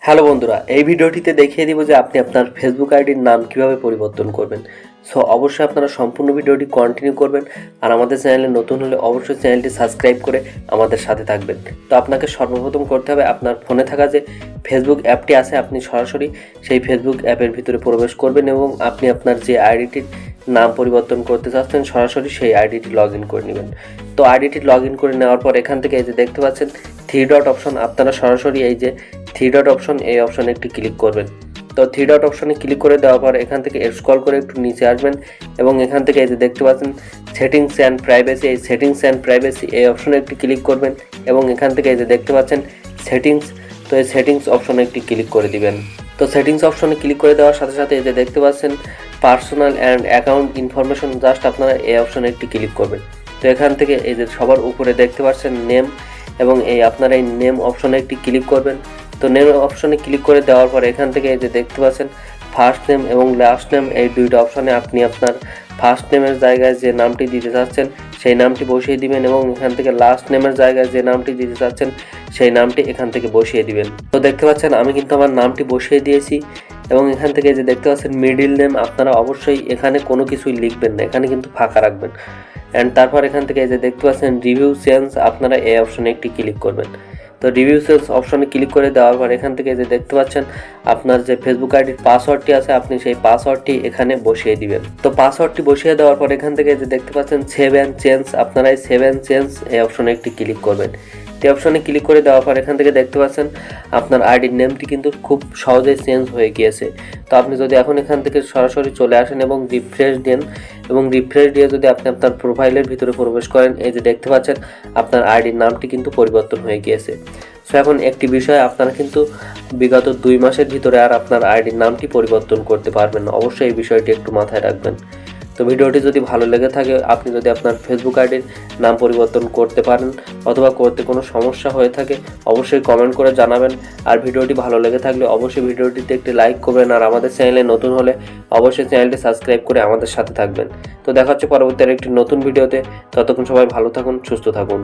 Hello বন্ধুরা, এই ভিডিওটিতে দেখিয়ে দিব যে আপনি আপনার ফেসবুক আইডির নাম কিভাবে পরিবর্তন করবেন। সো অবশ্যই আপনারা সম্পূর্ণ ভিডিওটি কন্টিনিউ করবেন আর আমাদের চ্যানেলে নতুন হলে অবশ্যই চ্যানেলটি সাবস্ক্রাইব করে আমাদের সাথে থাকবেন। তো আপনাকে সর্বপ্রথম করতে হবে আপনার ফোনে থাকা যে ফেসবুক অ্যাপটি আছে আপনি সরাসরি সেই ফেসবুক অ্যাপের ভিতরে প্রবেশ করবেন এবং আপনি আপনার যে আইডিটির নাম পরিবর্তন করতে চাচ্ছেন সরাসরি সেই আইডিটি লগ ইন করে নেবেন। তো আইডিটি লগ ইন করে নেওয়ার পর এখান থেকে এই যে দেখতে পাচ্ছেন থ্রি ডট অপশন, আপনারা সরাসরি এই যে থ্রি ডট অপশন এই অপশনে একটি ক্লিক করবেন। তো থ্রি ডট অপশনে ক্লিক করে দেওয়ার পর এখান থেকে স্ক্রল করে একটু নিচে আসবেন এবং এখান থেকে এই যে দেখতে পাচ্ছেন সেটিংস অ্যান্ড প্রাইভেসি, এই সেটিংস অ্যান্ড প্রাইভেসি এই অপশনে একটি ক্লিক করবেন এবং এখান থেকে এই যে দেখতে পাচ্ছেন সেটিংস, তো এই সেটিংস অপশনে একটি ক্লিক করে দিবেন। তো সেটিংস অপশনে ক্লিক করে দেওয়ার সাথে সাথে এই যে দেখতে পাচ্ছেন personal and account information, just আপনারা এই অপশনে একটি ক্লিক করবেন। তো এখান থেকে এই যে সবার উপরে দেখতে পাচ্ছেন নেম এবং এই আপনারা এই নেম অপশনে একটি ক্লিক করবেন। তো নেম অপশনে ক্লিক করে দেওয়ার পর এখান থেকে এই যে দেখতে পাচ্ছেন ফার্স্ট নেম এবং লাস্ট নেম, এই দুইটা অপশনে আপনি আপনার ফার্স্ট নেমের জায়গায় যে নামটি দিতে চাচ্ছেন সেই নামটি বসিয়ে দিবেন এবং এখান থেকে লাস্ট নেমের জায়গায় যে নামটি দিতে চাচ্ছেন সেই নামটি এখান থেকে বসিয়ে দিবেন। তো দেখতে পাচ্ছেন আমি কিন্তু আমার নামটি বসিয়ে দিয়েছি এবং এখান থেকে যে দেখতে পাচ্ছেন মিডিল নেম, আপনারা অবশ্যই এখানে কোনো কিছুই লিখবেন না, এখানে কিন্তু ফাঁকা রাখবেন। অ্যান্ড তারপর এখান থেকে যে দেখতে পাচ্ছেন রিভিউ চেঞ্জ, আপনারা এই অপশনে একটি ক্লিক করবেন। তো রিভিউ চেঞ্জ অপশনে ক্লিক করে দেওয়ার পর এখান থেকে যে দেখতে পাচ্ছেন আপনার যে ফেসবুক আইডির পাসওয়ার্ডটি আছে আপনি সেই পাসওয়ার্ডটি এখানে বসিয়ে দিবেন। তো পাসওয়ার্ডটি বসিয়ে দেওয়ার পর এখান থেকে যে দেখতে পাচ্ছেন সেভ অ্যান্ড চেঞ্জ, আপনারা এই সেভ অ্যান্ড চেঞ্জ এই অপশনে একটি ক্লিক করবেন। এই অপশনে ক্লিক করে দেওয়ার পর এখান থেকে দেখতে পাচ্ছেন আপনার আইডির নেমটি কিন্তু খুব সহজেই চেঞ্জ হয়ে গিয়েছে। তো আপনি যদি এখন এখান থেকে সরাসরি চলে আসেন এবং রিফ্রেশ দেন এবং রিফ্রেশ দিয়ে যদি আপনি আপনার প্রোফাইলের ভিতরে প্রবেশ করেন, এই যে দেখতে পাচ্ছেন আপনার আইডির নামটি কিন্তু পরিবর্তন হয়ে গিয়েছে। সো এখন একটি বিষয়, আপনারা কিন্তু বিগত 2 মাসের ভিতরে আর আপনার আইডির নামটি পরিবর্তন করতে পারবেন না, অবশ্যই এই বিষয়টি একটু মাথায় রাখবেন। তো ভিডিওটি যদি ভালো লেগে থাকে, আপনি যদি আপনার ফেসবুক আইডির নাম পরিবর্তন করতে পারেন অথবা করতে কোনো সমস্যা হয়ে থাকে অবশ্যই কমেন্ট করে জানাবেন। আর ভিডিওটি ভালো লেগে থাকলে অবশ্যই ভিডিওটিতে একটি লাইক করবেন আর আমাদের চ্যানেলে নতুন হলে অবশ্যই চ্যানেলটি সাবস্ক্রাইব করে আমাদের সাথে থাকবেন। তো দেখা হচ্ছে পরবর্তী একটি নতুন ভিডিওতে, ততক্ষণ সবাই ভালো থাকুন, সুস্থ থাকুন।